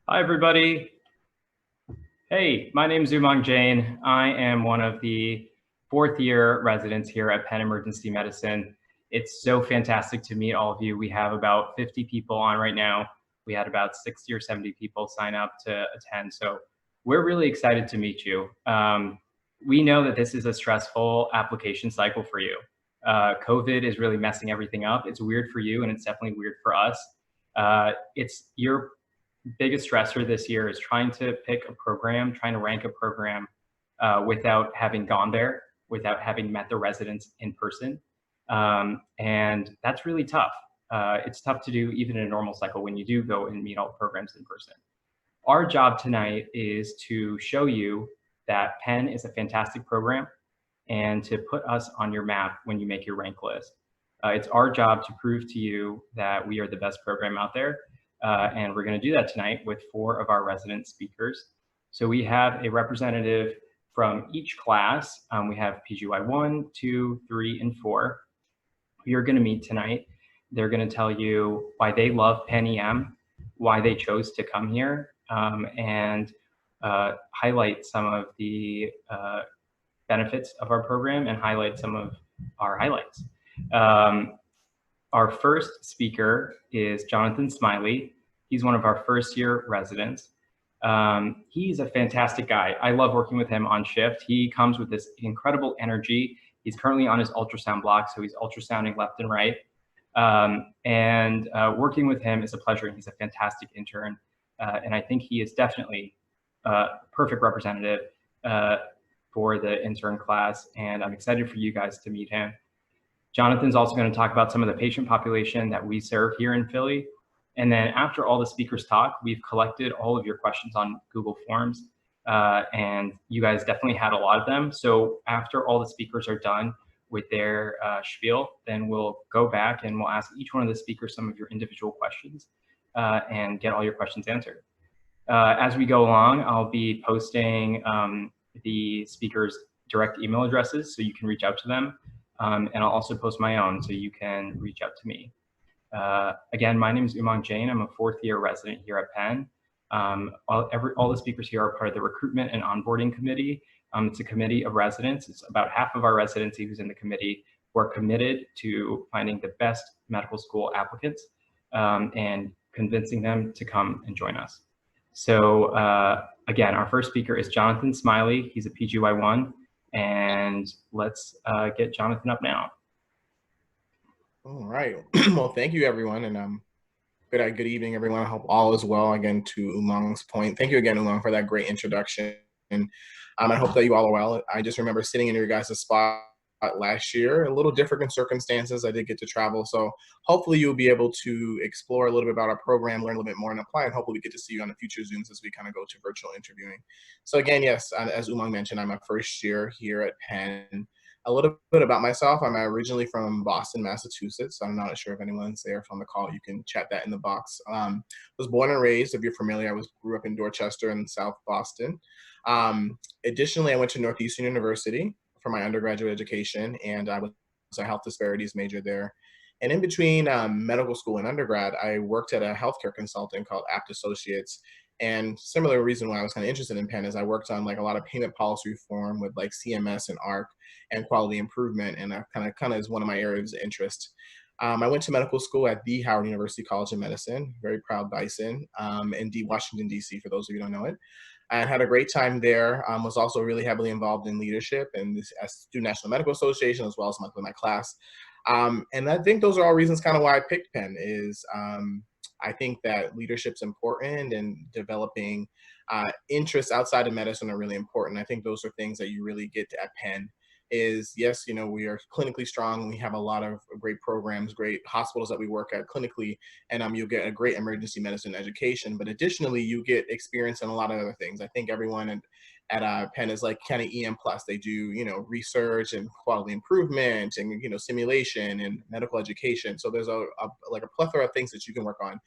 Hi, everybody. Hey, my name is Umang Jain. I am one of the fourth year residents here at Penn Emergency Medicine. It's so fantastic to meet all of you. We have about 50 people on right now. We had about 60 or 70 people sign up to attend. So we're really excited to meet you. We know that this is a stressful application cycle for you. COVID is really messing everything up. It's weird for you, and it's definitely weird for us. It's your biggest stressor this year is trying to pick a program, trying to rank a program without having gone there, without having met the residents in person. And that's really tough. It's tough to do even in a normal cycle when you do go and meet all programs in person. Our job tonight is to show you that Penn is a fantastic program and to put us on your map when you make your rank list. It's our job to prove to you that we are the best program out there. And we're going to do that tonight with four of our resident speakers. So we have a representative from each class. We have PGY 1, 2, 3, and 4 who you're going to meet tonight. They're going to tell you why they love PennEM, why they chose to come here, and highlight some of the benefits of our program and highlight some of our highlights. Our first speaker is Jonathan Smiley. He's one of our first year residents. He's a fantastic guy. I love working with him on shift. He comes with this incredible energy. He's currently on his ultrasound block, so he's ultrasounding left and right. Working with him is a pleasure, and he's a fantastic intern. And I think he is definitely a perfect representative for the intern class, and I'm excited for you guys to meet him. Jonathan's also going to talk about some of the patient population that we serve here in Philly. And then after all the speakers talk, we've collected all of your questions on Google Forms, and you guys definitely had a lot of them. So after all the speakers are done with their spiel, then we'll go back and we'll ask each one of the speakers some of your individual questions and get all your questions answered. As we go along, I'll be posting the speakers' direct email addresses so you can reach out to them. And I'll also post my own so you can reach out to me. Again, my name is Umang Jain. I'm a fourth year resident here at Penn. All the speakers here are part of the recruitment and onboarding committee. It's a committee of residents. It's about half of our residency who's in the committee who are committed to finding the best medical school applicants and convincing them to come and join us. So again, our first speaker is Jonathan Smiley. He's a PGY1. And let's get Jonathan up now. All right. Well, thank you, everyone. And good evening, everyone. I hope all is well. Again, to Umang's point, thank you again, Umang, for that great introduction. And I hope that you all are well. I just remember sitting in your guys' spot last year, a little different in circumstances. I did get to travel. So hopefully you'll be able to explore a little bit about our program, learn a little bit more, and apply. And hopefully we get to see you on the future Zooms as we kind of go to virtual interviewing. So again, yes, as Umang mentioned, I'm a first year here at Penn. A little bit about myself. I'm originally from Boston, Massachusetts. I'm not sure if anyone's there from the call. You can chat that in the box. Was born and raised, if you're familiar, grew up in Dorchester in South Boston. Additionally, I went to Northeastern University for my undergraduate education, and I was a health disparities major there. And in between medical school and undergrad, I worked at a healthcare consultant called Apt Associates. And similar reason why I was kind of interested in Penn is I worked on like a lot of payment policy reform with like CMS and ARC and quality improvement, and that kind of is one of my areas of interest. I went to medical school at the Howard University College of Medicine, very proud Bison, in Washington, D.C., for those of you who don't know it. I had a great time there. Was also really heavily involved in leadership and this Student National Medical Association, as well as my class. And I think those are all reasons kind of why I picked Penn is I think that leadership's important and developing interests outside of medicine are really important. I think those are things that you really get at Penn is, yes, you know, we are clinically strong. We have a lot of great programs, great hospitals that we work at clinically, and you'll get a great emergency medicine education. But additionally, you get experience in a lot of other things. I think everyone at Penn is like kind of EM plus. They do, you know, research and quality improvement and, you know, simulation and medical education. So there's a plethora of things that you can work on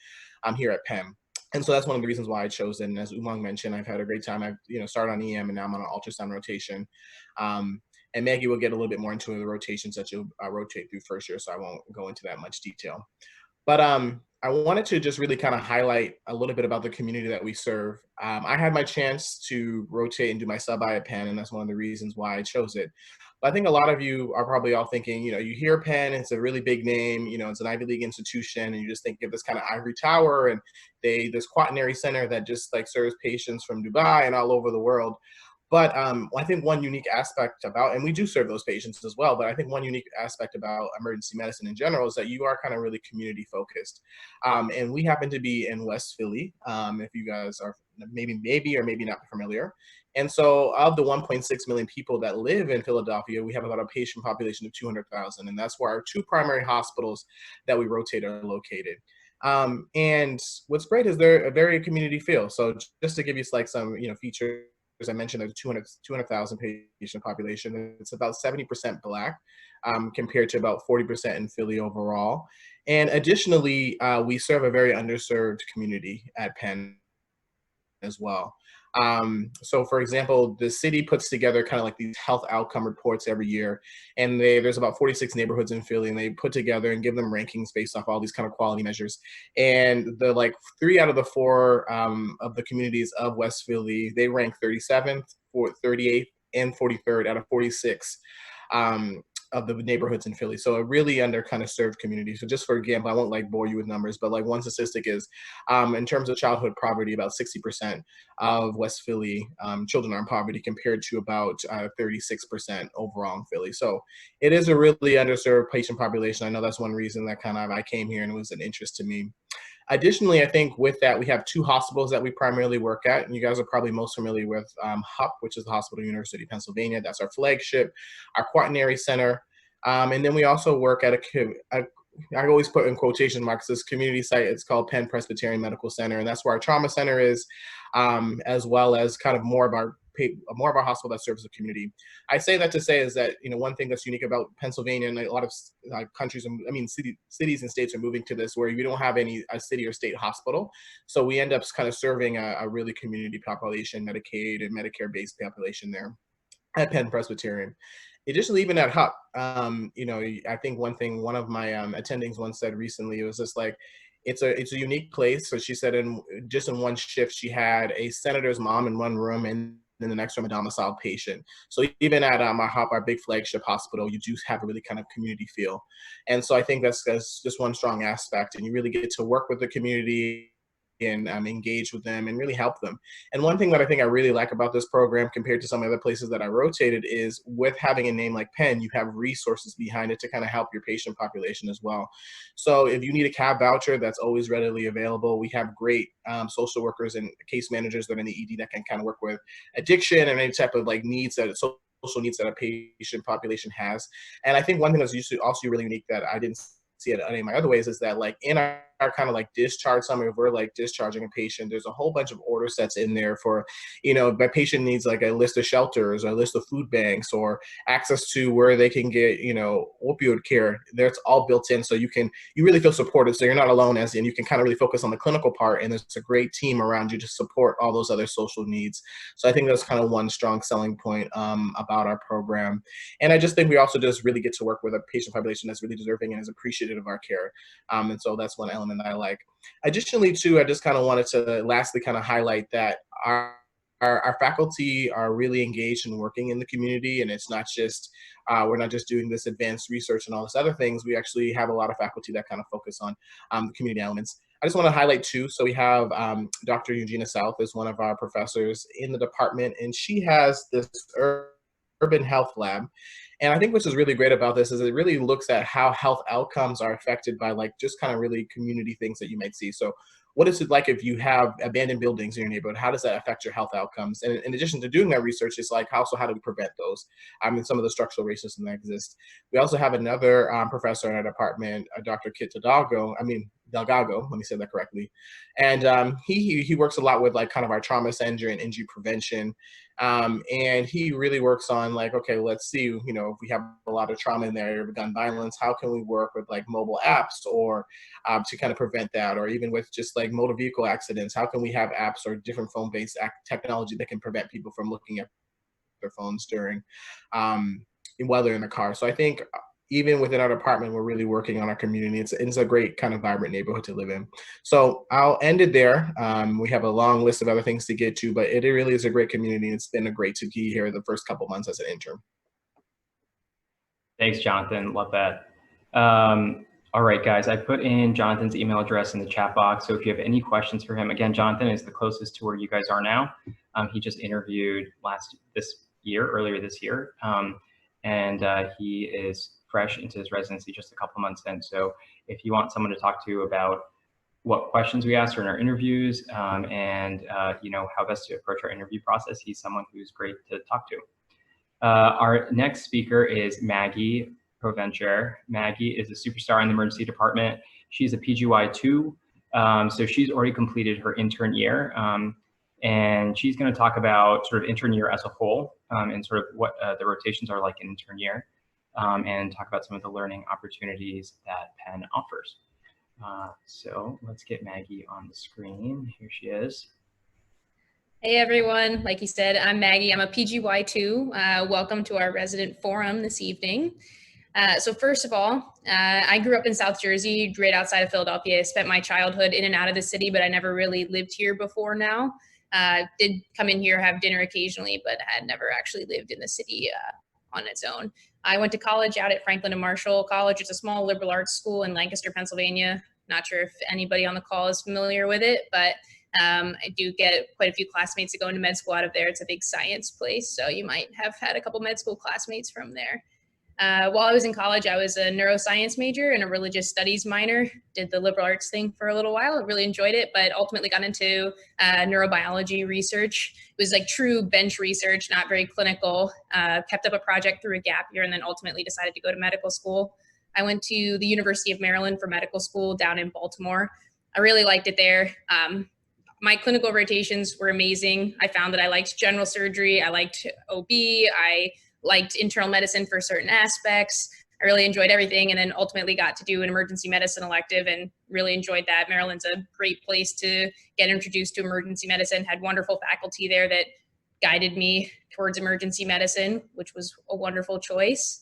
here at Penn. And so that's one of the reasons why I chose it. And as Umang mentioned, I've had a great time. I've, you know, started on EM and now I'm on an ultrasound rotation. And Maggie will get a little bit more into the rotations that you'll rotate through first year, so I won't go into that much detail. But I wanted to just really kind of highlight a little bit about the community that we serve. I had my chance to rotate and do my sub-I at Penn, and that's one of the reasons why I chose it. But I think a lot of you are probably all thinking, you hear Penn, it's a really big name, it's an Ivy League institution, and you just think of this kind of ivory tower and this quaternary center that just like serves patients from Dubai and all over the world. But I think one unique aspect about, and we do serve those patients as well, but I think one unique aspect about emergency medicine in general is that you are kind of really community focused. And we happen to be in West Philly, if you guys are maybe or maybe not familiar. And so of the 1.6 million people that live in Philadelphia, we have about a patient population of 200,000. And that's where our two primary hospitals that we rotate are located. And what's great is they're a very community feel. So just to give you like some, features, as I mentioned, there's 200,000 patient population. It's about 70% Black, compared to about 40% in Philly overall. And additionally, we serve a very underserved community at Penn as well. So for example, the city puts together kind of like these health outcome reports every year, and there's about 46 neighborhoods in Philly, and they put together and give them rankings based off all these kind of quality measures. And the like 3 out of the 4 of the communities of West Philly, they rank 37th, 38th, and 43rd out of 46. Of the neighborhoods in Philly. So a really under kind of served community. So just for example, I won't like bore you with numbers, but like one statistic is in terms of childhood poverty, about 60% of West Philly children are in poverty compared to about 36% overall in Philly. So it is a really underserved patient population. I know that's one reason that kind of I came here and it was an interest to me. Additionally, I think with that, we have 2 hospitals that we primarily work at. And you guys are probably most familiar with HUP, which is the Hospital University of Pennsylvania. That's our flagship, our quaternary center. And then we also work at I always put in quotation marks, this community site. It's called Penn Presbyterian Medical Center, and that's where our trauma center is, as well as kind of more of our hospital that serves the community. I say that to say is that one thing that's unique about Pennsylvania and a lot of countries, I mean cities and states are moving to this where we don't have a city or state hospital, so we end up kind of serving a really community population, Medicaid and Medicare based population there at Penn Presbyterian. Additionally, even at HUP, I think one of my attendings once said recently, it was just like, it's a unique place. So she said in one shift, she had a senator's mom in one room and in the next room, a domiciled patient. So even at our HUP, our big flagship hospital, you do have a really kind of community feel. And so I think that's just one strong aspect. And you really get to work with the community and engage with them and really help them. And one thing that I think I really like about this program compared to some other places that I rotated is with having a name like Penn, you have resources behind it to kind of help your patient population as well. So if you need a cab voucher, that's always readily available. We have great social workers and case managers that are in the ED that can kind of work with addiction and any type of like needs that social needs that a patient population has. And I think one thing that's also really unique that I didn't see it any of my other ways is that like in our kind of like discharge summary, if we're like discharging a patient, there's a whole bunch of order sets in there for, my patient needs like a list of shelters or a list of food banks or access to where they can get, opioid care. That's all built in. So you really feel supported. So you're not alone and you can kind of really focus on the clinical part. And there's a great team around you to support all those other social needs. So I think that's kind of one strong selling point about our program. And I just think we also just really get to work with a patient population that's really deserving and is appreciative of our care. And so that's one element that I like. Additionally, too, I just kind of wanted to lastly kind of highlight that our faculty are really engaged in working in the community, and it's not just we're not just doing this advanced research and all this other things. We actually have a lot of faculty that kind of focus on the community elements. I just want to highlight too. So we have Dr. Eugenia South is one of our professors in the department, and she has this urban health lab. And I think what's is really great about this is it really looks at how health outcomes are affected by like just kind of really community things that you might see. So what is it like if you have abandoned buildings in your neighborhood? How does that affect your health outcomes? And in addition to doing that research, it's like how do we prevent those? Some of the structural racism that exists. We also have another professor in our department, Dr. Kit Delgado, let me say that correctly. And he works a lot with like kind of our trauma center and injury prevention. And he really works on like, okay, let's see, if we have a lot of trauma in the area of gun violence, how can we work with like mobile apps or to kind of prevent that? Or even with just like motor vehicle accidents, how can we have apps or different phone-based technology that can prevent people from looking at their phones during while they're in the car? So I think even within our department, we're really working on our community. It's a great kind of vibrant neighborhood to live in. So I'll end it there. We have a long list of other things to get to, but it really is a great community. It's been great to be here the first couple months as an intern. Thanks, Jonathan. Love that. All right, guys, I put in Jonathan's email address in the chat box. So if you have any questions for him, again, Jonathan is the closest to where you guys are now. He just interviewed earlier this year. And he is fresh into his residency just a couple months in. So if you want someone to talk to about what questions we asked in our interviews and you know, how best to approach our interview process, he's someone who's great to talk to. Our next speaker is Maggie Provencher. Maggie is a superstar in the emergency department. She's a PGY2, so she's already completed her intern year. And she's going to talk about sort of intern year as a whole and sort of what the rotations are like in intern year and talk about some of the learning opportunities that Penn offers. So let's get Maggie on the screen. Here she is. Hey everyone, like you said, I'm Maggie. I'm a PGY2. Welcome to our resident forum this evening. So first of all, I grew up in South Jersey, right outside of Philadelphia. I spent my childhood in and out of the city, but I never really lived here before now. Did come in here, have dinner occasionally, but had never actually lived in the city on its own. I went to college out at Franklin and Marshall College. It's a small liberal arts school in Lancaster, Pennsylvania. Not sure if anybody on the call is familiar with it, but I do get quite a few classmates that go into med school out of there. It's a big science place, so you might have had a couple med school classmates from there. While I was in college, I was a neuroscience major and a religious studies minor. Did the liberal arts thing for a little while. I really enjoyed it, but ultimately got into neurobiology research. It was like true bench research, not very clinical. Kept up a project through a gap year and then ultimately decided to go to medical school. I went to the University of Maryland for medical school down in Baltimore. I really liked it there. My clinical rotations were amazing. I found that I liked general surgery. I liked OB. I liked internal medicine for certain aspects. I really enjoyed everything and then ultimately got to do an emergency medicine elective and really enjoyed that. Maryland's a great place to get introduced to emergency medicine, had wonderful faculty there that guided me towards emergency medicine, which was a wonderful choice.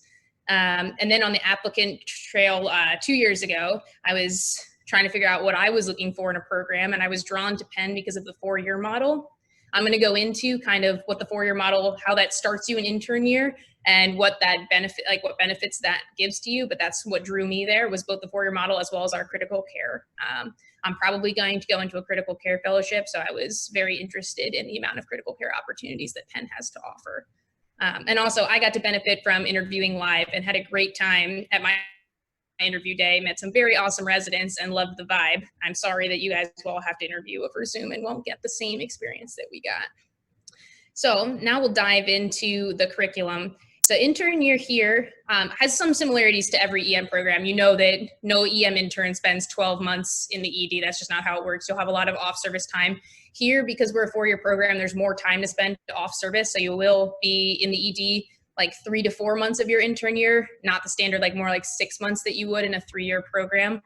And then on the applicant trail 2 years ago, I was trying to figure out what I was looking for in a program, and I was drawn to Penn because of the 4-year model. I'm going to go into kind of what the 4-year model, how that starts you in intern year, and what that benefit, like what benefits that gives to you. But that's what drew me there, was both the 4-year model as well as our critical care. I'm probably going to go into a critical care fellowship, so I was very interested in the amount of critical care opportunities that Penn has to offer. And also, I got to benefit from interviewing live and had a great time at my interview day, met some very awesome residents and loved the vibe. I'm sorry that you guys will have to interview over Zoom and won't get the same experience that we got. So now we'll dive into the curriculum. So intern year here has some similarities to every EM program. You know that no EM intern spends 12 months in the ED. That's just not how it works. You'll have a lot of off-service time. Here, because we're a 4-year program, there's more time to spend off-service. So you will be in the ED like 3 to 4 months of your intern year, not the standard, like more like 6 months that you would in a 3-year program.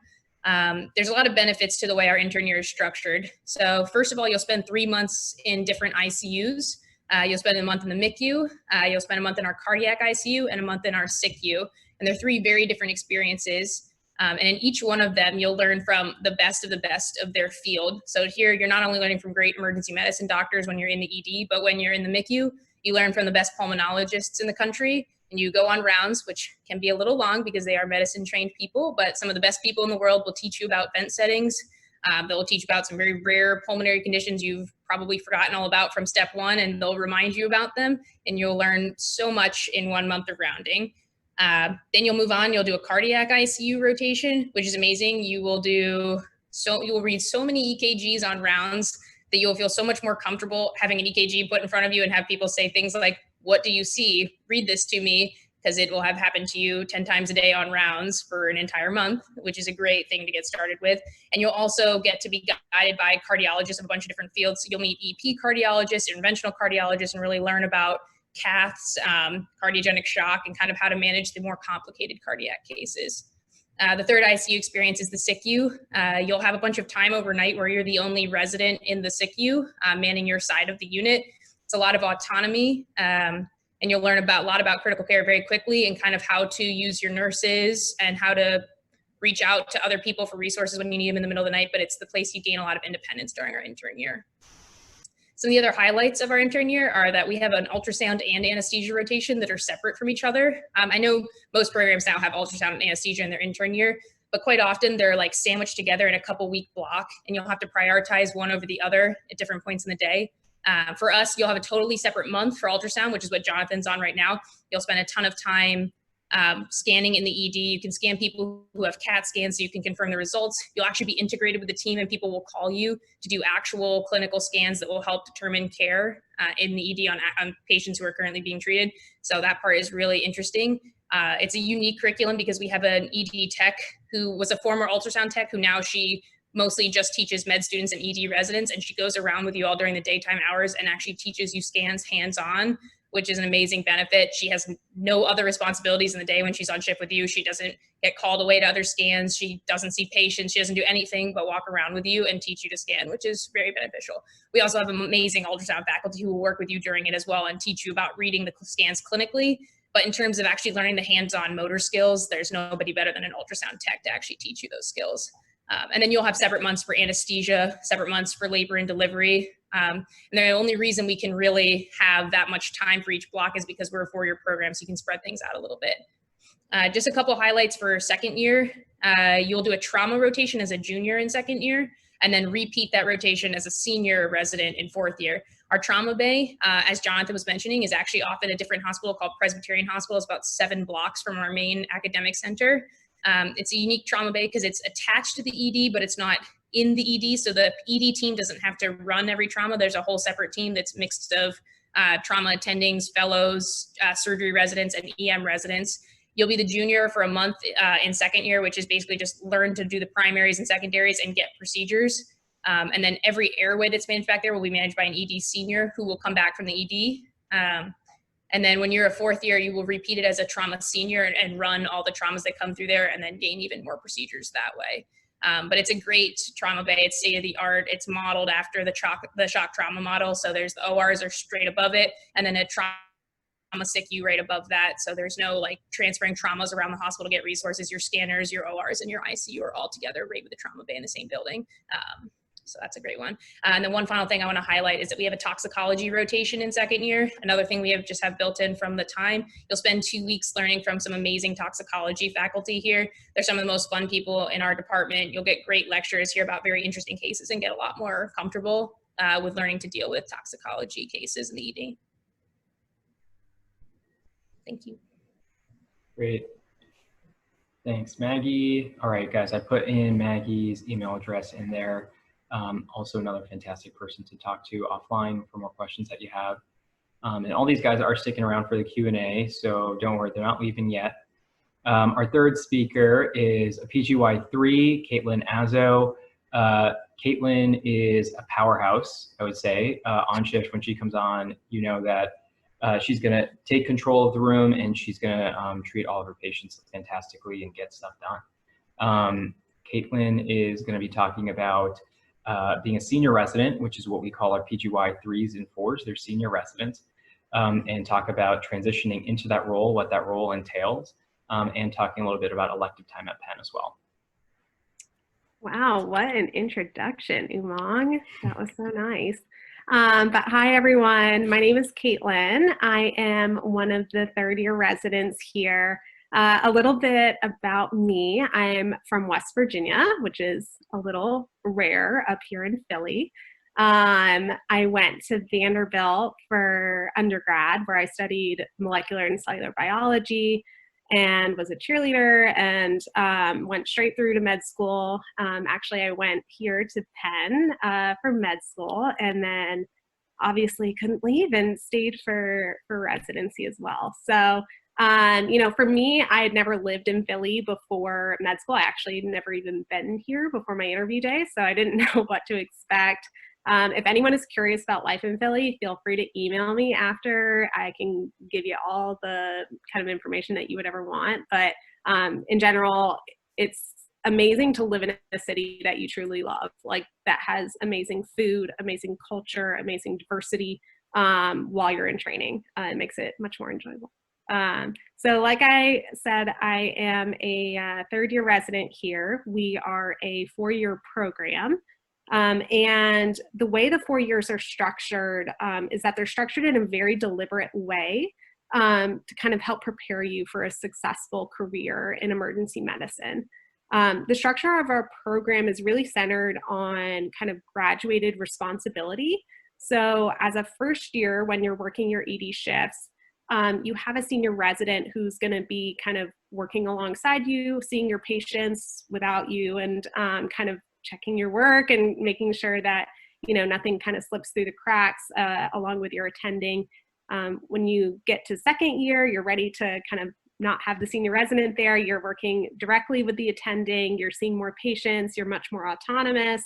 There's a lot of benefits to the way our intern year is structured. So first of all, you'll spend 3 months in different ICUs. You'll spend a month in the MICU, you'll spend a month in our cardiac ICU, and a month in our SICU. And they're 3 very different experiences. And in each one of them, you'll learn from the best of their field. So here, you're not only learning from great emergency medicine doctors when you're in the ED, but when you're in the MICU, you learn from the best pulmonologists in the country, and you go on rounds, which can be a little long because they are medicine-trained people, but some of the best people in the world will teach you about vent settings. They'll teach you about some very rare pulmonary conditions you've probably forgotten all about from step 1, and they'll remind you about them, and you'll learn so much in 1 month of rounding. Then you'll move on, you'll do a cardiac ICU rotation, which is amazing. You will read so many EKGs on rounds that you'll feel so much more comfortable having an EKG put in front of you and have people say things like, "What do you see? Read this to me," because it will have happened to you 10 times a day on rounds for an entire month, which is a great thing to get started with. And you'll also get to be guided by cardiologists of a bunch of different fields. So you'll meet EP cardiologists, interventional cardiologists, and really learn about caths, cardiogenic shock, and kind of how to manage the more complicated cardiac cases. The third ICU experience is the SICU. You'll have a bunch of time overnight where you're the only resident in the SICU, manning your side of the unit. It's a lot of autonomy. and you'll learn a lot about critical care very quickly, and kind of how to use your nurses and how to reach out to other people for resources when you need them in the middle of the night. But it's the place you gain a lot of independence during our intern year. Some of the other highlights of our intern year are that we have an ultrasound and anesthesia rotation that are separate from each other. I know most programs now have ultrasound and anesthesia in their intern year, but quite often they're like sandwiched together in a couple-week block, and you'll have to prioritize one over the other at different points in the day. For us, you'll have a totally separate month for ultrasound, which is what Jonathan's on right now. You'll spend a ton of time scanning in the ED. You can scan people who have CAT scans so you can confirm the results. You'll actually be integrated with the team, and people will call you to do actual clinical scans that will help determine care in the ED on patients who are currently being treated. So that part is really interesting. It's a unique curriculum because we have an ED tech who was a former ultrasound tech who now she mostly just teaches med students and ED residents, and she goes around with you all during the daytime hours and actually teaches you scans hands-on, which is an amazing benefit. She has no other responsibilities in the day when she's on shift with you. She doesn't get called away to other scans. She doesn't see patients. She doesn't do anything but walk around with you and teach you to scan, which is very beneficial. We also have amazing ultrasound faculty who will work with you during it as well and teach you about reading the scans clinically. But in terms of actually learning the hands-on motor skills, there's nobody better than an ultrasound tech to actually teach you those skills. And then you'll have separate months for anesthesia, separate months for labor and delivery. And the only reason we can really have that much time for each block is because we're a 4-year program, so you can spread things out a little bit. Just a couple highlights for second year. You'll do a trauma rotation as a junior in second year, and then repeat that rotation as a senior resident in 4th year. Our trauma bay, as Jonathan was mentioning, is actually off at a different hospital called Presbyterian Hospital. It's about 7 blocks from our main academic center. It's a unique trauma bay because it's attached to the ED, but it's not in the ED. So the ED team doesn't have to run every trauma. There's a whole separate team that's mixed of trauma attendings, fellows, surgery residents, and EM residents. You'll be the junior for a month in second year, which is basically just learn to do the primaries and secondaries and get procedures. And then every airway that's managed back there will be managed by an ED senior who will come back from the ED. And then when you're a 4th year, you will repeat it as a trauma senior and run all the traumas that come through there and then gain even more procedures that way. But it's a great trauma bay. It's state of the art. It's modeled after the shock trauma model. So there's the ORs are straight above it, and then a trauma SICU right above that. So there's no like transferring traumas around the hospital to get resources. Your scanners, your ORs, and your ICU are all together right with the trauma bay in the same building. So that's a great one. And then one final thing I want to highlight is that we have a toxicology rotation in second year. Another thing we have built in from the time. You'll spend 2 weeks learning from some amazing toxicology faculty here. They're some of the most fun people in our department. You'll get great lectures, hear about very interesting cases, and get a lot more comfortable with learning to deal with toxicology cases in the ED. Thank you. Great. Thanks, Maggie. All right, guys, I put in Maggie's email address in there. Also another fantastic person to talk to offline for more questions that you have. And all these guys are sticking around for the Q&A, so don't worry, they're not leaving yet. Our third speaker is a PGY3, Caitlin Azzo. Caitlin is a powerhouse, I would say. On shift, when she comes on, you know that she's gonna take control of the room, and she's gonna treat all of her patients fantastically and get stuff done. Caitlin is gonna be talking about being a senior resident, which is what we call our PGY 3s and 4s, they're senior residents, and talk about transitioning into that role, what that role entails, and talking a little bit about elective time at Penn as well. Wow, what an introduction, Umang. That was so nice. But hi, everyone. My name is Caitlin. I am one of the 3rd-year residents here. A little bit about me. I'm from West Virginia, which is a little rare up here in Philly. I went to Vanderbilt for undergrad, where I studied molecular and cellular biology and was a cheerleader, and went straight through to med school. Actually, I went here to Penn for med school, and then obviously couldn't leave and stayed for residency as well. So you know, for me, I had never lived in Philly before med school. I actually had never even been here before my interview day, so I didn't know what to expect. If anyone is curious about life in Philly, feel free to email me after. I can give you all the kind of information that you would ever want. But in general, it's amazing to live in a city that you truly love, like that has amazing food, amazing culture, amazing diversity. while you're in training. It makes it much more enjoyable. So like I said, I am a third-year resident here. We are a 4-year program. And the way the 4 years are structured is that they're structured in a very deliberate way to kind of help prepare you for a successful career in emergency medicine. The structure of our program is really centered on kind of graduated responsibility. So as a first year, when you're working your ED shifts, you have a senior resident who's going to be kind of working alongside you, seeing your patients without you, and kind of checking your work and making sure that, you know, nothing kind of slips through the cracks along with your attending. When you get to second year, you're ready to kind of not have the senior resident there. You're working directly with the attending. You're seeing more patients. You're much more autonomous.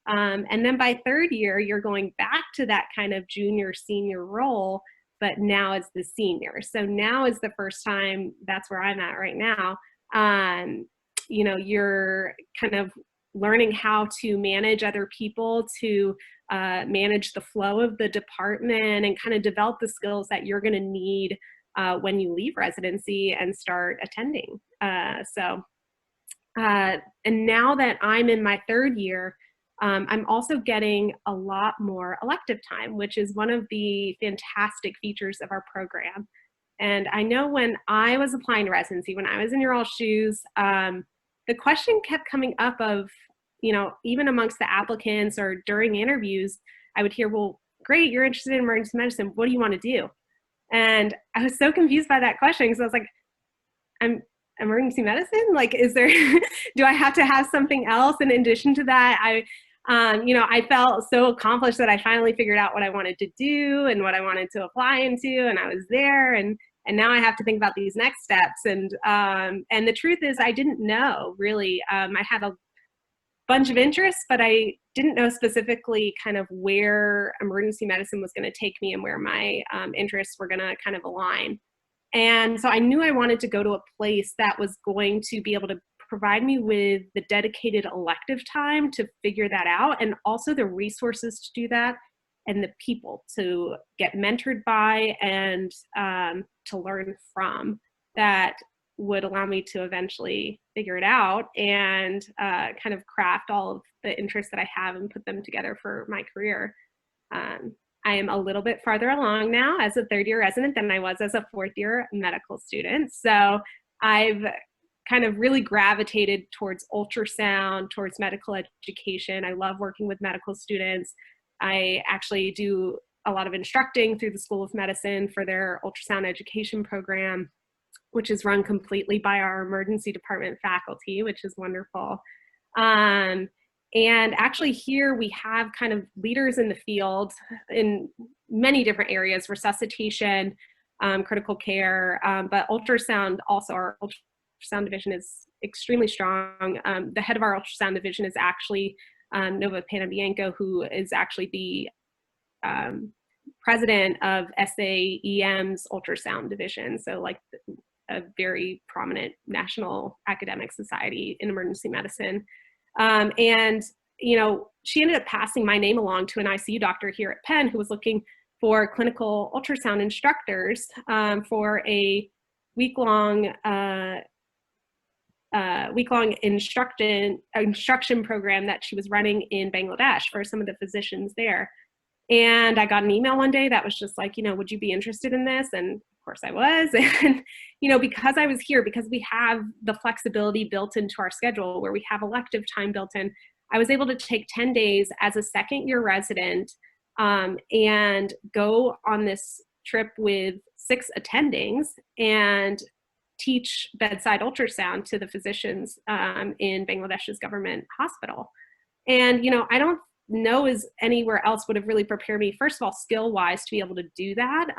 And then by third year, you're going back to that kind of junior senior role, but now as the senior. So now is the first time, that's where I'm at right now. You know, you're kind of learning how to manage other people, to manage the flow of the department, and kind of develop the skills that you're going to need when you leave residency and start attending. And now that I'm in my third year, I'm also getting a lot more elective time, which is one of the fantastic features of our program. And I know when I was applying to residency, when I was in your all shoes, the question kept coming up of, you know, even amongst the applicants or during interviews, I would hear, well, great, you're interested in emergency medicine. What do you want to do? And I was so confused by that question, because I was like, I'm emergency medicine? Like, is there, do I have to have something else in addition to that? You know, I felt so accomplished that I finally figured out what I wanted to do and what I wanted to apply into, and I was there, and now I have to think about these next steps. And the truth is, I didn't know really. I had a bunch of interests, but I didn't know specifically kind of where emergency medicine was going to take me and where my interests were going to kind of align. And so I knew I wanted to go to a place that was going to be able to provide me with the dedicated elective time to figure that out, and also the resources to do that, and the people to get mentored by and to learn from, that would allow me to eventually figure it out and kind of craft all of the interests that I have and put them together for my career. I am a little bit farther along now as a third-year resident than I was as a fourth-year medical student. So I've kind of really gravitated towards ultrasound, towards medical education. I love working with medical students. I actually do a lot of instructing through the School of Medicine for their ultrasound education program, which is run completely by our emergency department faculty, which is wonderful. And actually here we have kind of leaders in the field in many different areas: resuscitation, critical care, but ultrasound also. Our ultrasound division is extremely strong. The head of our ultrasound division is actually Nova Panabianco, who is actually the president of SAEM's ultrasound division. So like a very prominent national academic society in emergency medicine. And, you know, she ended up passing my name along to an ICU doctor here at Penn who was looking for clinical ultrasound instructors for a week-long instruction program that she was running in Bangladesh for some of the physicians there. And I got an email one day that was just like, you know, would you be interested in this? And of course I was. And, you know, because I was here, because we have the flexibility built into our schedule where we have elective time built in, I was able to take 10 days as a second-year resident and go on this trip with 6 attendings and teach bedside ultrasound to the physicians in Bangladesh's government hospital. And, you know, I don't know as anywhere else would have really prepared me, first of all, skill-wise, to be able to do that,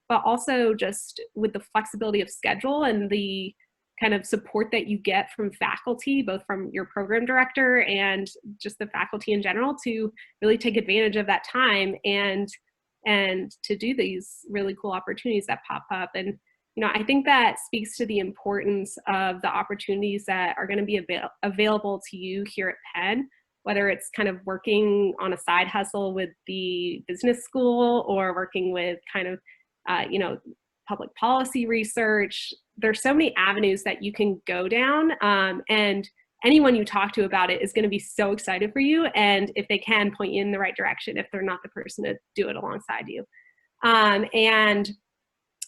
but also just with the flexibility of schedule and the kind of support that you get from faculty, both from your program director and just the faculty in general, to really take advantage of that time and to do these really cool opportunities that pop up. And, you know, I think that speaks to the importance of the opportunities that are going to be available to you here at Penn. whether it's kind of working on a side hustle with the business school or working with kind of, public policy research. There's so many avenues that you can go down, and anyone you talk to about it is going to be so excited for you, and if they can, point you in the right direction if they're not the person to do it alongside you. And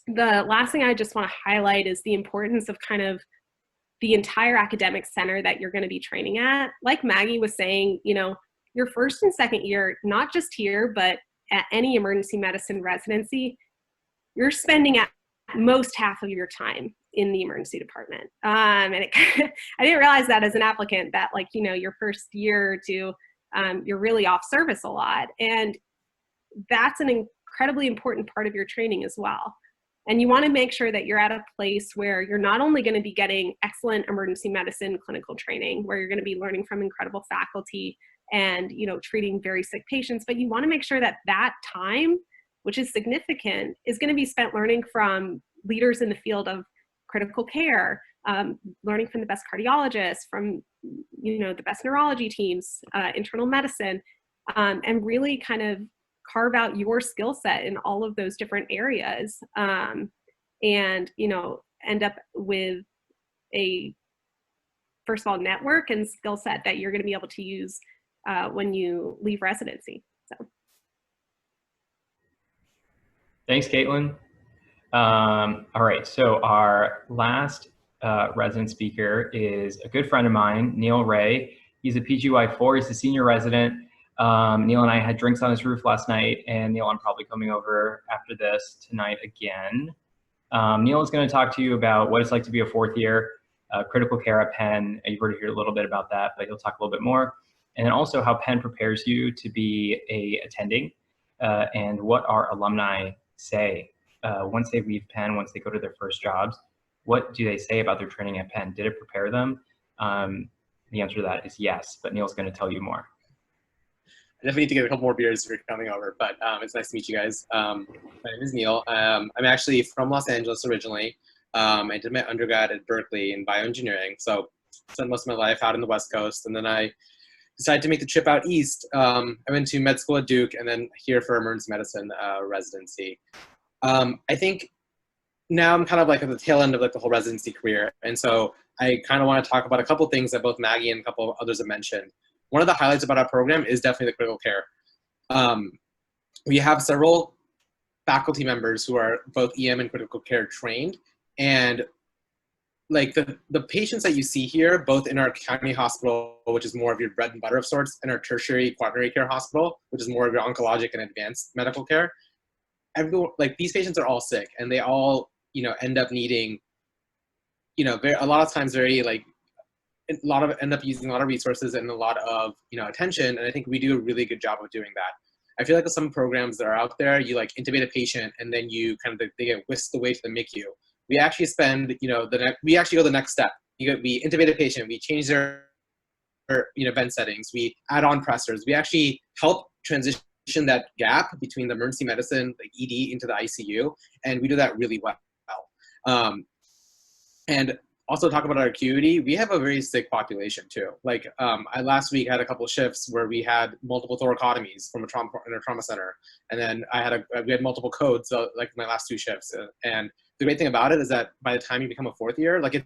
the last thing I just want to highlight is the importance of kind of the entire academic center that you're going to be training at. Like Maggie was saying, your first and second year, not just here, but at any emergency medicine residency, you're spending at most half of your time in the emergency department. And I didn't realize that as an applicant, that your first year or two, you're really off service a lot. And that's an incredibly important part of your training as well. And you want to make sure that you're at a place where you're not only going to be getting excellent emergency medicine clinical training, where you're going to be learning from incredible faculty and, treating very sick patients, but you want to make sure that that time, which is significant, is going to be spent learning from leaders in the field of critical care, learning from the best cardiologists, from, the best neurology teams, internal medicine, and really kind of carve out your skill set in all of those different areas, and end up with a, first of all, network and skill set that you're going to be able to use when you leave residency. So Thanks, Caitlin. All right, so our last resident speaker is a good friend of mine, Neil Ray. He's a PGY4, he's a senior resident. Neil and I had drinks on his roof last night, and Neil, I'm probably coming over after this tonight again. Neil is going to talk to you about what it's like to be a fourth year critical care at Penn. You've already heard a little bit about that, but he'll talk a little bit more. And then also how Penn prepares you to be a attending, and what our alumni say once they leave Penn, once they go to their first jobs. What do they say about their training at Penn? Did it prepare them? The answer to that is yes, but Neil's going to tell you more. I definitely need to get a couple more beers if you're coming over, but it's nice to meet you guys. My name is Neil. I'm actually from Los Angeles originally. I did my undergrad at Berkeley in bioengineering, so spent most of my life out in the West Coast, and then I decided to make the trip out east. I went to med school at Duke, and then here for emergency medicine residency. I think now I'm kind of like at the tail end of like the whole residency career, and so I kind of want to talk about a couple things that both Maggie and a couple of others have mentioned. One of the highlights about our program is definitely the critical care. We have several faculty members who are both EM and critical care trained, and like the patients that you see here, both in our county hospital, which is more of your bread and butter of sorts, and our tertiary quaternary care hospital, which is more of your oncologic and advanced medical care. Everyone, like these patients are all sick, and they all, end up needing, a lot of times end up using a lot of resources and a lot of, attention. And I think we do a really good job of doing that. I feel like with some programs that are out there, you like intubate a patient and then you they get whisked away to the MICU. We actually spend, we actually go the next step. We intubate a patient, we change their, vent settings, we add on pressors. We actually help transition that gap between the emergency medicine, like ED, into the ICU, and we do that really well. And also talk about our acuity. We have a very sick population too. Like last week I had a couple of shifts where we had multiple thoracotomies from in a trauma center, and then we had multiple codes. So like my last two shifts, and the great thing about it is that by the time you become a fourth year, like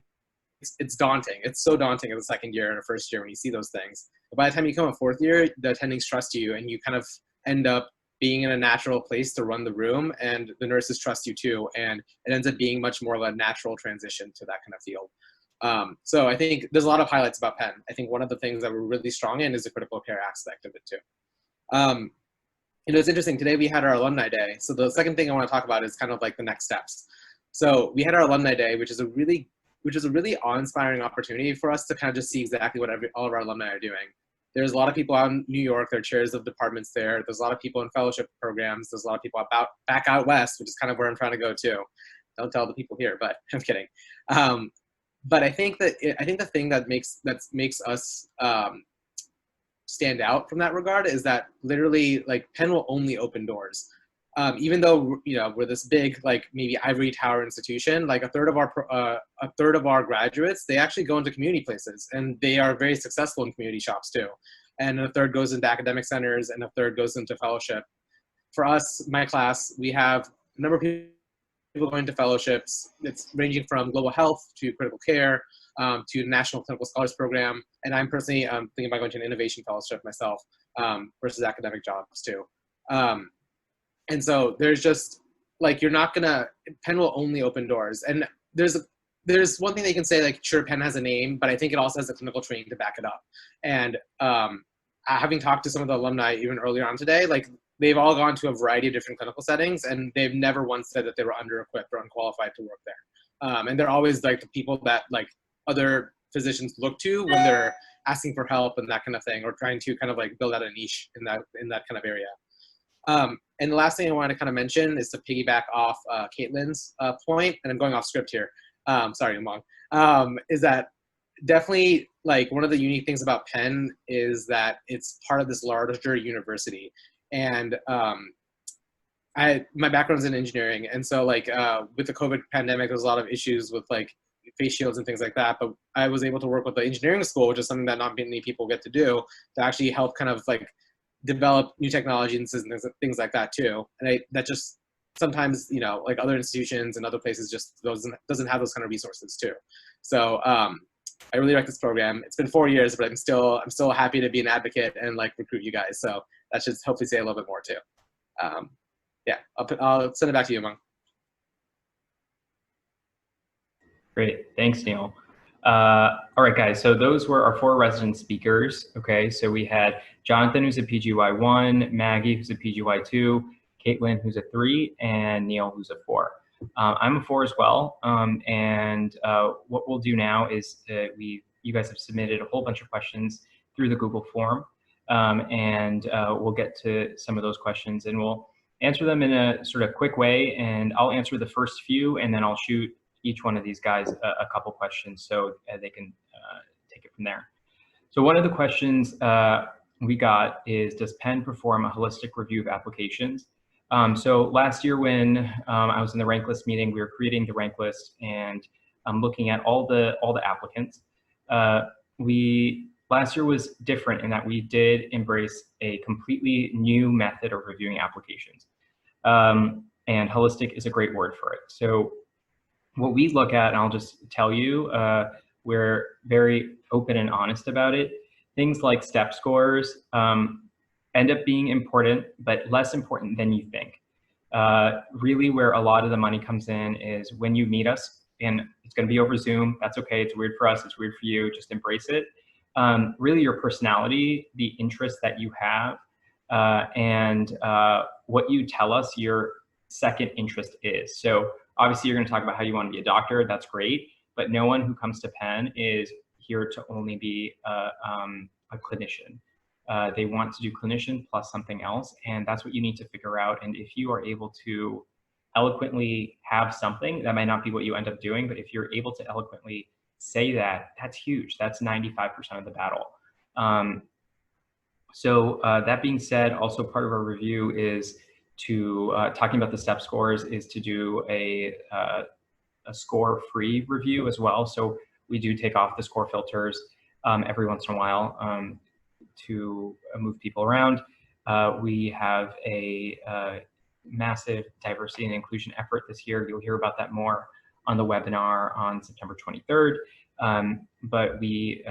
it's daunting. It's so daunting as a second year and a first year when you see those things. But by the time you become a fourth year, the attendings trust you, and you kind of end up being in a natural place to run the room, and the nurses trust you too, and it ends up being much more of a natural transition to that kind of field. So I think there's a lot of highlights about Penn. I think one of the things that we're really strong in is the critical care aspect of it too. It's interesting, today we had our alumni day. So the second thing I want to talk about is kind of like the next steps. So we had our alumni day, which is a really awe-inspiring opportunity for us to kind of just see exactly what all of our alumni are doing. There's a lot of people out in New York, there are chairs of departments there. There's a lot of people in fellowship programs. There's a lot of people back out west, which is kind of where I'm trying to go to. Don't tell the people here, but I'm kidding. But I think the thing that makes us stand out from that regard is that literally like Penn will only open doors. Even though we're this big like maybe ivory tower institution, like a third of our graduates, they actually go into community places, and they are very successful in community shops too. and a third goes into academic centers, and a third goes into fellowship. For us, my class, we have a number of people going to fellowships. It's ranging from global health to critical care to National Clinical Scholars Program. And I'm personally thinking about going to an innovation fellowship myself versus academic jobs too. And so there's just like, you're not gonna, Penn will only open doors. And there's one thing that you can say, like, sure, Penn has a name, but I think it also has the clinical training to back it up. And having talked to some of the alumni even earlier on today, like, they've all gone to a variety of different clinical settings, and they've never once said that they were under-equipped or unqualified to work there. And they're always like the people that like other physicians look to when they're asking for help and that kind of thing, or trying to kind of like build out a niche in that kind of area. And the last thing I wanted to kind of mention is to piggyback off Caitlin's point, and I'm going off script here. Sorry, Umang. Is that definitely, like, one of the unique things about Penn is that it's part of this larger university. And my background's in engineering, and so like with the COVID pandemic, there's a lot of issues with like face shields and things like that. But I was able to work with the engineering school, which is something that not many people get to do, to actually help kind of like develop new technology and things like that too. And that just sometimes, you know, like other institutions and other places just doesn't have those kind of resources too. So I really like this program. It's been 4 years, but I'm still happy to be an advocate and like recruit you guys. So that should hopefully say a little bit more too. Yeah, I'll send it back to you, Umang. Great, thanks, Neil. All right, guys, so those were our 4 resident speakers. Okay, so we had Jonathan, who's a PGY1, Maggie, who's a PGY2, Caitlin, who's a 3, and Neil, who's a 4. I'm a 4 as well, and what we'll do now is you guys have submitted a whole bunch of questions through the Google form, and we'll get to some of those questions, and we'll answer them in a sort of quick way, and I'll answer the first few, and then I'll shoot each one of these guys a couple questions so they can take it from there. So one of the questions we got is, does Penn perform a holistic review of applications? So last year when I was in the rank list meeting, we were creating the rank list and looking at all the applicants. Last year was different in that we did embrace a completely new method of reviewing applications. And holistic is a great word for it. So what we look at, and I'll just tell you, we're very open and honest about it. Things like step scores end up being important, but less important than you think. Really where a lot of the money comes in is when you meet us, and it's gonna be over Zoom. That's okay, it's weird for us, it's weird for you, just embrace it. Really your personality, the interest that you have, and what you tell us your second interest is. So obviously you're gonna talk about how you wanna be a doctor, that's great, but no one who comes to Penn is here to only be a clinician. They want to do clinician plus something else, and that's what you need to figure out. And if you are able to eloquently have something, that might not be what you end up doing, but if you're able to eloquently say that, that's huge. That's 95% of the battle. So that being said, also part of our review is to, talking about the step scores, is to do a score-free review as well. So we do take off the score filters every once in a while to move people around. We have a massive diversity and inclusion effort this year. You'll hear about that more on the webinar on September 23rd. But we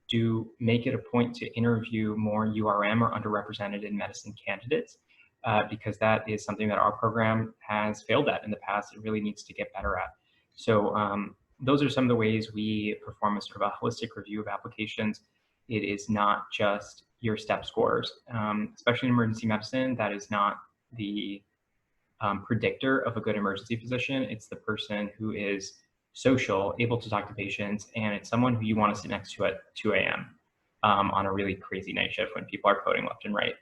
do make it a point to interview more URM or underrepresented in medicine candidates because that is something that our program has failed at in the past. It really needs to get better at. So those are some of the ways we perform a sort of a holistic review of applications. It is not just your step scores, especially in emergency medicine. That is not the predictor of a good emergency physician. It's the person who is social, able to talk to patients, and it's someone who you want to sit next to at 2 a.m. On a really crazy night shift when people are coding left and right.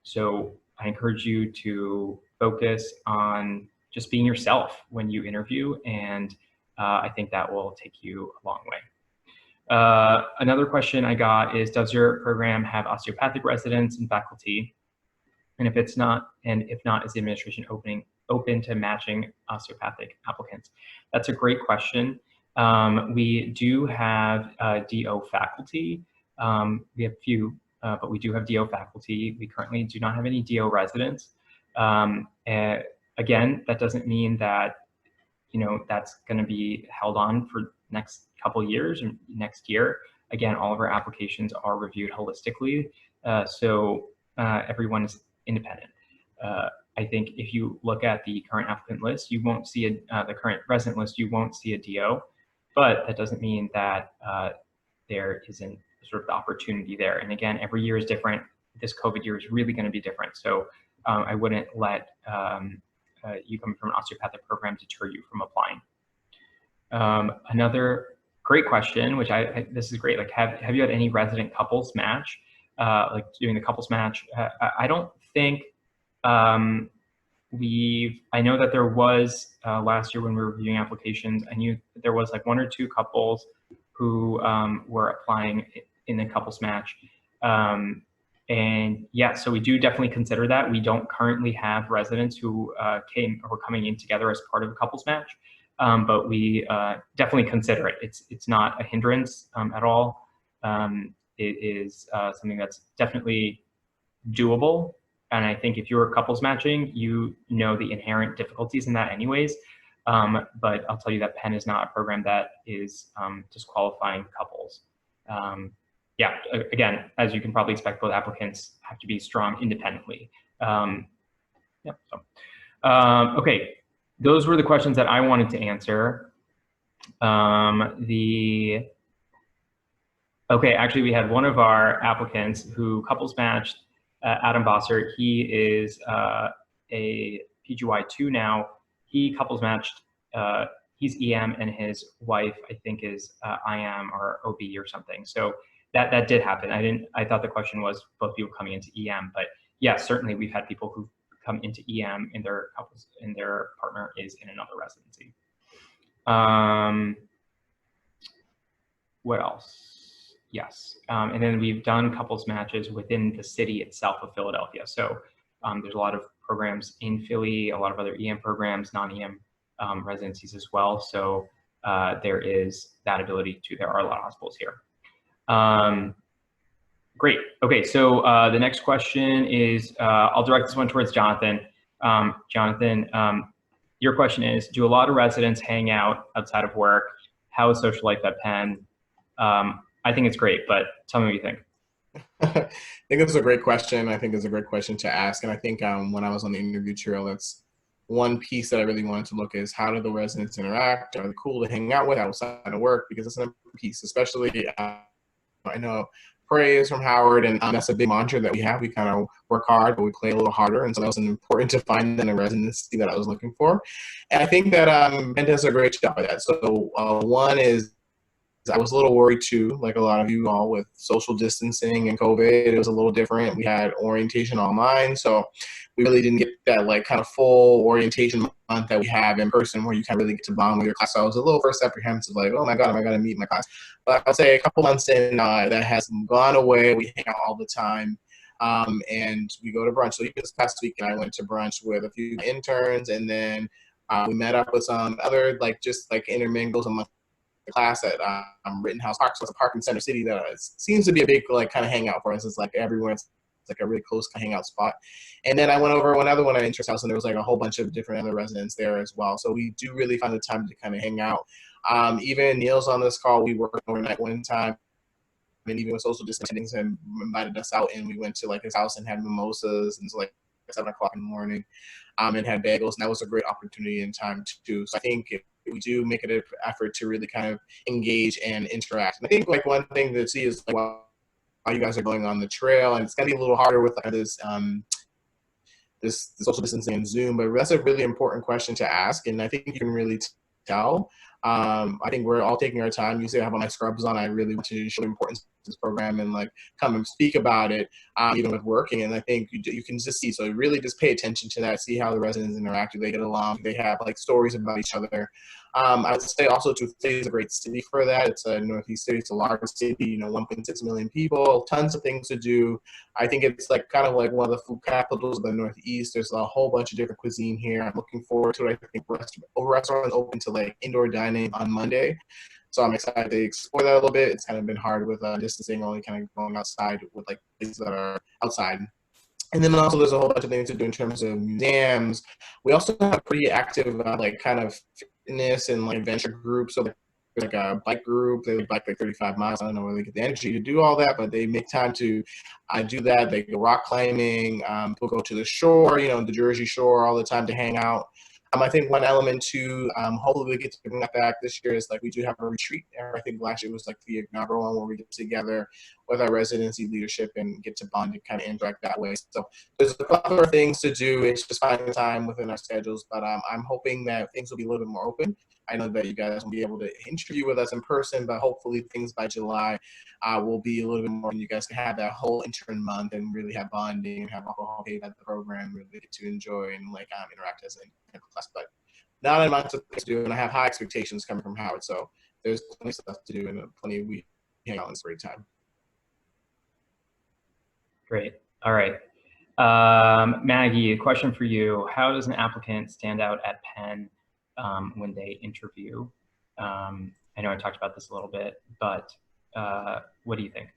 So I encourage you to focus on just being yourself when you interview, and I think that will take you a long way. Another question I got is, does your program have osteopathic residents and faculty? And if it's not, and if not, is the administration open to matching osteopathic applicants? That's a great question. We do have DO faculty. We have a few but we do have DO faculty. We currently do not have any DO residents. And again, that doesn't mean that, that's going to be held on for next couple years or next year. Again, all of our applications are reviewed holistically, so everyone is independent. I think if you look at the current applicant list, you won't see the current resident list, you won't see a DO, but that doesn't mean that there isn't sort of the opportunity there. And again, every year is different. This COVID year is really going to be different. So I wouldn't let you coming from an osteopathic program deter you from applying. Another great question, which this is great. Like, have you had any resident couples match? Like doing the couples match? I don't think I know that there was last year when we were reviewing applications, I knew that there was like 1 or 2 couples who were applying in the couples match. And yeah, so we do definitely consider that. We don't currently have residents who were coming in together as part of a couples match, but we definitely consider it. It's not a hindrance at all. It is something that's definitely doable. And I think if you're couples matching, you know the inherent difficulties in that anyways. But I'll tell you that Penn is not a program that is disqualifying couples. Yeah, again, as you can probably expect, both applicants have to be strong independently. Okay, those were the questions that I wanted to answer. Okay, actually, we had one of our applicants who couples matched, Adam Bossert. He is a PGY2 now. He couples matched, he's EM, and his wife, I think, is IM or OB or something. So that did happen. I thought the question was both people coming into EM, but yeah, certainly we've had people who come into EM and their couples and their partner is in another residency. What else? Yes, and then we've done couples matches within the city itself of Philadelphia. So there's a lot of programs in Philly, a lot of other EM programs, non-EM residencies as well. So there is that ability too. There are a lot of hospitals here. Great. Okay, so the next question is, I'll direct this one towards Jonathan. Jonathan, your question is, do a lot of residents hang out outside of work? How is social life at Penn? I think it's great, but tell me what you think. I think it's a great question. I think it's a great question to ask. And I think when I was on the interview trail, that's one piece that I really wanted to look at is how do the residents interact? Are they cool to hang out with outside of work? Because it's an important piece, especially I know Prey is from Howard, and that's a big mantra that we have. We kind of work hard, but we play a little harder. And so that was important to find in a residency that I was looking for. And I think that Penn does a great job of that. So one is, I was a little worried too, like a lot of you all, with social distancing and COVID. It was a little different. We had orientation online, so we really didn't get that like kind of full orientation month that we have in person where you kind of really get to bond with your class. So I was a little first apprehensive, like, oh my God, am I going to meet my class? But I'll say a couple months in, that has gone away. We hang out all the time, and we go to brunch. So even this past weekend, I went to brunch with a few interns, and then we met up with some other just intermingles among class at Rittenhouse Park. So it's a park in Center City that seems to be a big kind of hangout for us. It's like everywhere. It's like a really close hangout spot. And then I went over another one at Interest House, and there was like a whole bunch of different other residents there as well. So we do really find the time to kind of hang out. Even Neil's on this call. We worked overnight one time, and even with social distancing, and invited us out, and we went to his house and had mimosas until 7 o'clock in the morning, and had bagels, and that was a great opportunity and time too. So I think we do make an effort to really kind of engage and interact. And I think one thing to see is while you guys are going on the trail, and it's gonna be a little harder with this social distancing and Zoom, but that's a really important question to ask, and I think you can really tell. I think we're all taking our time. Usually I have all my scrubs on. I really want to show the importance of this program and come and speak about it, even with working. And I think you can just see, so really just pay attention to that, see how the residents interact, do they get along, they have stories about each other. I would say also Philly is a great city for that. It's a Northeast city, it's a large city, 1.6 million people, tons of things to do. I think it's kind of one of the food capitals of the Northeast. There's a whole bunch of different cuisine here. I'm looking forward to it. I think restaurants open to indoor dining on Monday. So I'm excited to explore that a little bit. It's kind of been hard with distancing, only kind of going outside with like places that are outside. And then also there's a whole bunch of things to do in terms of museums. We also have pretty active like kind of fitness and like adventure groups. So like a bike group, they bike like 35 miles. I don't know where they get the energy to do all that, but they make time to do that. They go rock climbing. People go to the shore, you know, the Jersey Shore all the time to hang out. I think one element too, hopefully we get to bring that back this year is like we do have a retreat. I think last year was like the inaugural one where we get together with our residency leadership and get to bond and kind of interact that way. So there's a couple of things to do. It's just finding time within our schedules, but I'm hoping that things will be a little bit more open. I know that you guys will be able to interview with us in person, but hopefully things by July will be a little bit more, and you guys can have that whole intern month and really have bonding and have a whole day at the program really get to enjoy and like interact as a class. But not a month of things to do, and I have high expectations coming from Howard, so there's plenty of stuff to do and plenty of we hang out in this great time. Great. All right. Maggie, a question for you. How does an applicant stand out at Penn when they interview? I know I talked about this a little bit, but what do you think?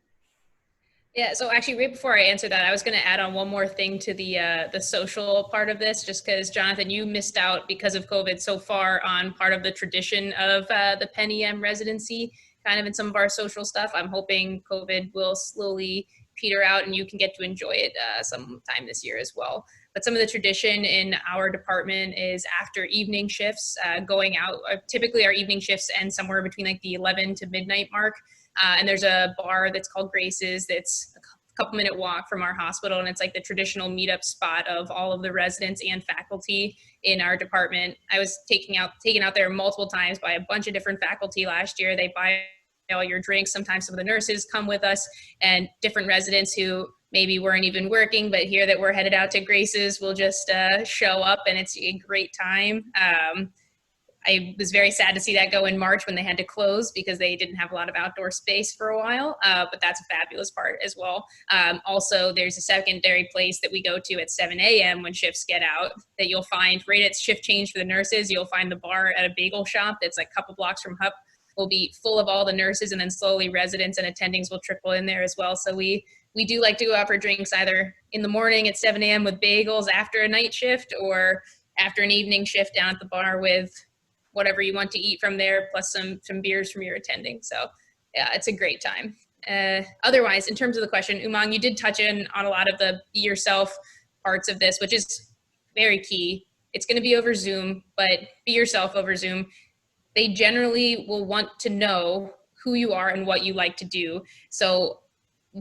Yeah, so actually right before I answer that, I was going to add on one more thing to the social part of this, just because Jonathan, you missed out because of COVID so far on part of the tradition of the PennEM residency, kind of in some of our social stuff. I'm hoping COVID will slowly peter out and you can get to enjoy it sometime this year as well. But some of the tradition in our department is after evening shifts, going out. Typically our evening shifts end somewhere between like the 11 to midnight mark. And there's a bar that's called Grace's that's a couple minute walk from our hospital. And it's like the traditional meetup spot of all of the residents and faculty in our department. I was taken out there multiple times by a bunch of different faculty last year. They buy all your drinks. Sometimes some of the nurses come with us, and different residents who maybe weren't even working, but hear that we're headed out to Grace's will just show up, and it's a great time. I was very sad to see that go in March when they had to close because they didn't have a lot of outdoor space for a while, but that's a fabulous part as well. Also, there's a secondary place that we go to at 7 a.m. when shifts get out that you'll find right at shift change for the nurses. You'll find the bar at a bagel shop that's like a couple blocks from HUP will be full of all the nurses, and then slowly residents and attendings will trickle in there as well. So we do like to go out for drinks either in the morning at 7 a.m. with bagels after a night shift, or after an evening shift down at the bar with whatever you want to eat from there, plus some beers from your attending. So yeah, it's a great time. Otherwise, in terms of the question, Umang, you did touch on a lot of the be yourself parts of this, which is very key. It's going to be over Zoom, but be yourself over Zoom. They generally will want to know who you are and what you like to do. So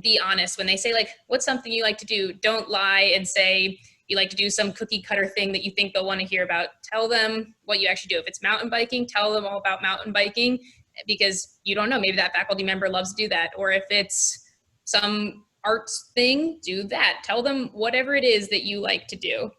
be honest. When they say like, what's something you like to do? Don't lie and say you like to do some cookie cutter thing that you think they'll want to hear about. Tell them what you actually do. If it's mountain biking, tell them all about mountain biking, because you don't know, maybe that faculty member loves to do that. Or if it's some arts thing, do that. Tell them whatever it is that you like to do.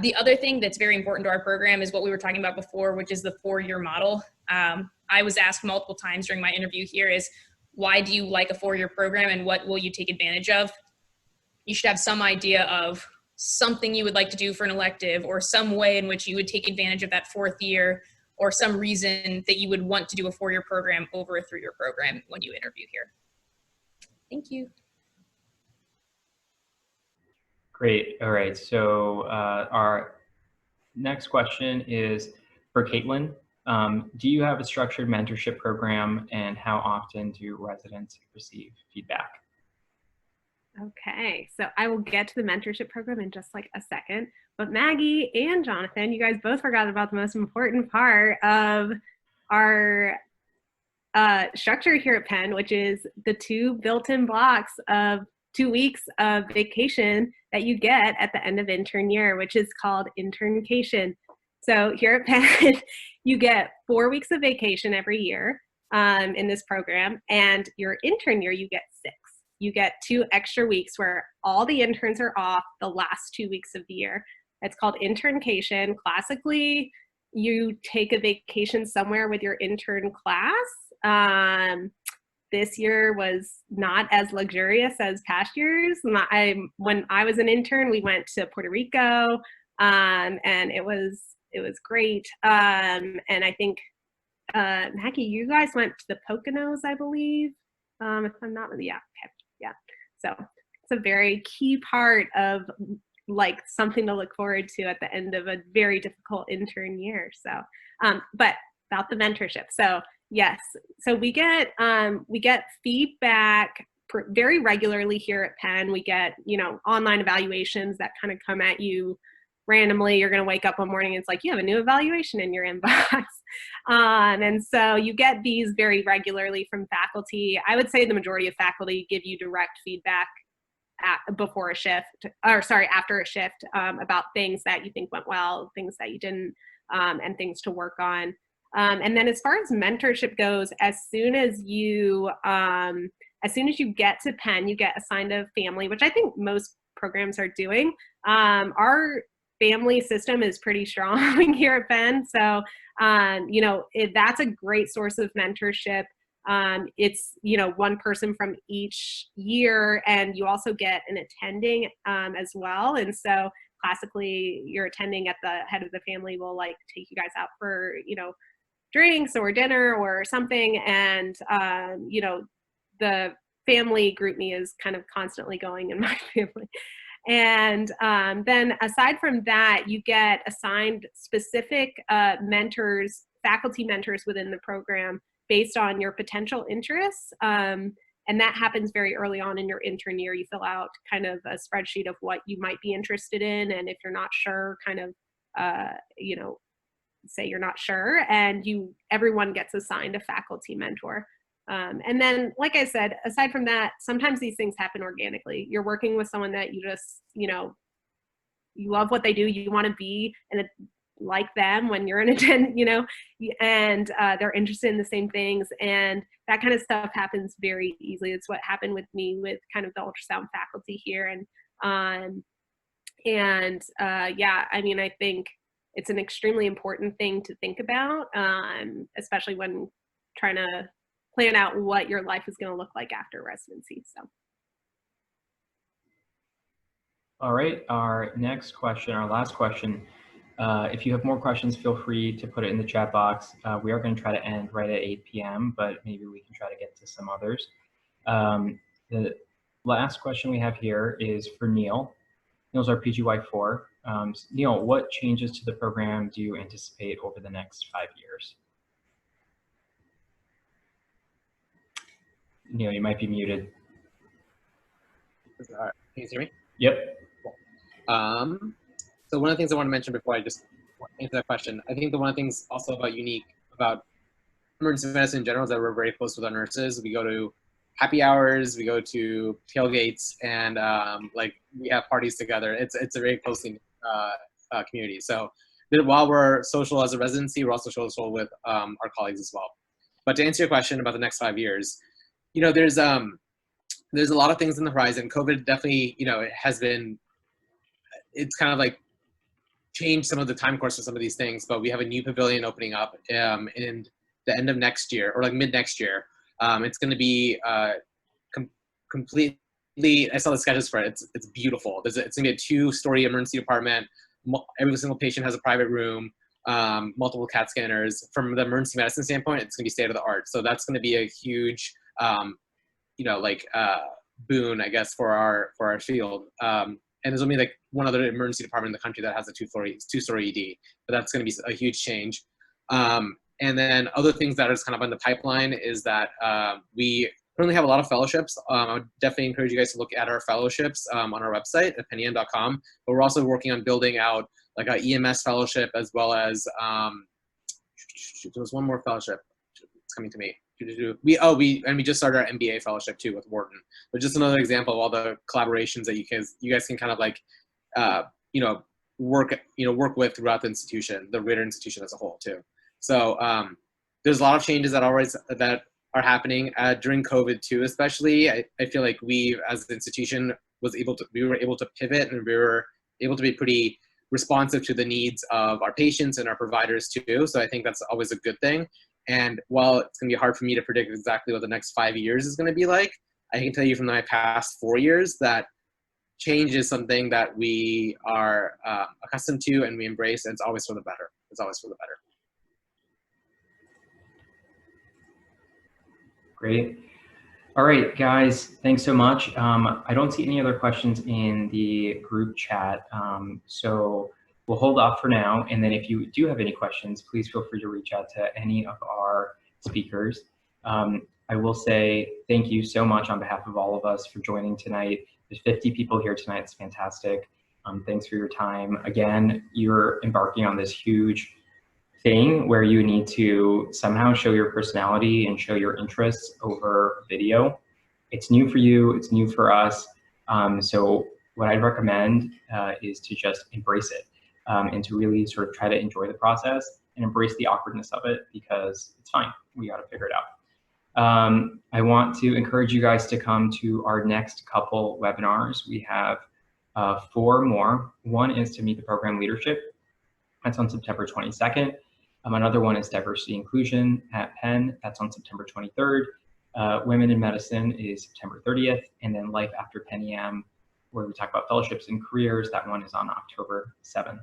The other thing that's very important to our program is what we were talking about before, which is the 4-year model. I was asked multiple times during my interview here is, why do you like a 4-year program and what will you take advantage of? You should have some idea of something you would like to do for an elective, or some way in which you would take advantage of that 4th year, or some reason that you would want to do a 4-year program over a 3-year program when you interview here. Thank you. Great. All right. So our next question is for Caitlin. Do you have a structured mentorship program, and how often do residents receive feedback? Okay, so I will get to the mentorship program in just like a second, but Maggie and Jonathan, you guys both forgot about the most important part of our structure here at Penn, which is the 2 built-in blocks of 2 weeks of vacation that you get at the end of intern year, which is called interncation. So here at Penn, you get 4 weeks of vacation every year in this program, and your intern year, you get 6. You get 2 extra weeks where all the interns are off the last 2 weeks of the year. It's called interncation. Classically, you take a vacation somewhere with your intern class. This year was not as luxurious as past years. When I was an intern, we went to Puerto Rico, and it was great. And I think Maggie, you guys went to the Poconos, I believe. If I'm not, yeah, okay, yeah. So it's a very key part of like something to look forward to at the end of a very difficult intern year. So, but about the mentorship. So yes, so we get feedback very regularly here at Penn. We get, online evaluations that kind of come at you randomly. You're going to wake up one morning and it's like, you have a new evaluation in your inbox. And so you get these very regularly from faculty. I would say the majority of faculty give you direct feedback after a shift about things that you think went well, things that you didn't, and things to work on. And then as far as mentorship goes, as soon as you get to Penn, you get assigned a family, which I think most programs are doing. Our family system is pretty strong here at Penn. So, that's a great source of mentorship. It's, one person from each year, and you also get an attending as well. And so classically, your attending at the head of the family will like take you guys out for, drinks or dinner or something. And, the family group me is kind of constantly going in my family. And then aside from that, you get assigned specific mentors, faculty mentors within the program based on your potential interests. And that happens very early on in your intern year. You fill out kind of a spreadsheet of what you might be interested in. And if you're not sure, kind of, say you're not sure, and everyone gets assigned a faculty mentor. And then, like I said, aside from that, sometimes these things happen organically. You're working with someone that you just, you love what they do. You want to be like them when you're in and they're interested in the same things. And that kind of stuff happens very easily. It's what happened with me with kind of the ultrasound faculty here. Yeah, I mean, I think it's an extremely important thing to think about, especially when trying to plan out what your life is going to look like after residency. So. All right, our last question. If you have more questions, feel free to put it in the chat box. We are going to try to end right at 8 p.m., but maybe we can try to get to some others. The last question we have here is for Neil. Neil's our PGY4. Neil, what changes to the program do you anticipate over the next 5 years? Neil, you might be muted. Can you hear me? Yep. Cool. So one of the things I want to mention before I just answer that question, I think one of the things also unique about emergency medicine in general is that we're very close with our nurses. We go to happy hours, we go to tailgates, and we have parties together. It's a very closely community. So while we're social as a residency, we're also social with our colleagues as well. But to answer your question about the next 5 years, there's a lot of things in the horizon. COVID definitely, it's kind of like changed some of the time course of some of these things, but we have a new pavilion opening up in the end of next year, or like mid next year. It's going to be completely, I saw the sketches for it. It's beautiful. It's going to be a 2-story emergency department. Every single patient has a private room, multiple CAT scanners. From the emergency medicine standpoint, it's going to be state of the art. So that's going to be a huge, boon, I guess, for our field. And there's only like one other emergency department in the country that has a 2-story ED, but that's going to be a huge change. And then other things that are just kind of on the pipeline is that we currently have a lot of fellowships. I would definitely encourage you guys to look at our fellowships on our website at PennEM.com. But we're also working on building out like a EMS fellowship, as well as there was one more fellowship. It's coming to me. We just started our MBA fellowship too with Wharton. But just another example of all the collaborations that you guys can kind of like work with throughout the institution, the greater institution as a whole too. So there's a lot of changes that are happening during COVID too, especially. I feel like we as an institution we were able to pivot, and we were able to be pretty responsive to the needs of our patients and our providers too. So I think that's always a good thing. And while it's going to be hard for me to predict exactly what the next 5 years is going to be like, I can tell you from my past 4 years that change is something that we are accustomed to and we embrace, and it's always for the better. It's always for the better. Great. All right, guys, thanks so much. I don't see any other questions in the group chat, so we'll hold off for now. And then if you do have any questions, please feel free to reach out to any of our speakers. I will say thank you so much on behalf of all of us for joining tonight. There's 50 people here tonight. It's fantastic. Thanks for your time. Again, you're embarking on this huge thing where you need to somehow show your personality and show your interests over video. It's new for you, it's new for us. So what I'd recommend is to just embrace it and to really sort of try to enjoy the process and embrace the awkwardness of it, because it's fine, we gotta figure it out. I want to encourage you guys to come to our next couple webinars. We have 4 more. One is to meet the program leadership. That's on September 22nd. Another one is diversity inclusion at Penn. That's on September 23rd. Women in medicine is September 30th. And then life after PennEM, where we talk about fellowships and careers, that one is on October 7th.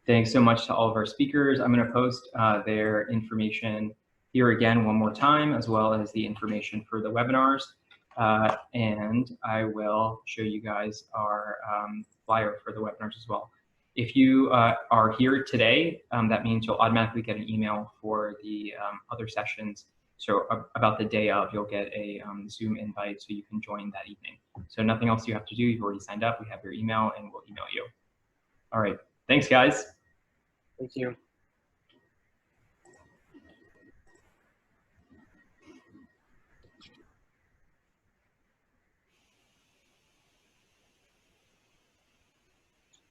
Thanks so much to all of our speakers. I'm going to post their information here again one more time, as well as the information for the webinars. And I will show you guys our flyer for the webinars as well. If you are here today, that means you'll automatically get an email for the other sessions. So about the day of, you'll get a Zoom invite so you can join that evening. So nothing else you have to do. You've already signed up. We have your email and we'll email you. All right. Thanks, guys. Thank you.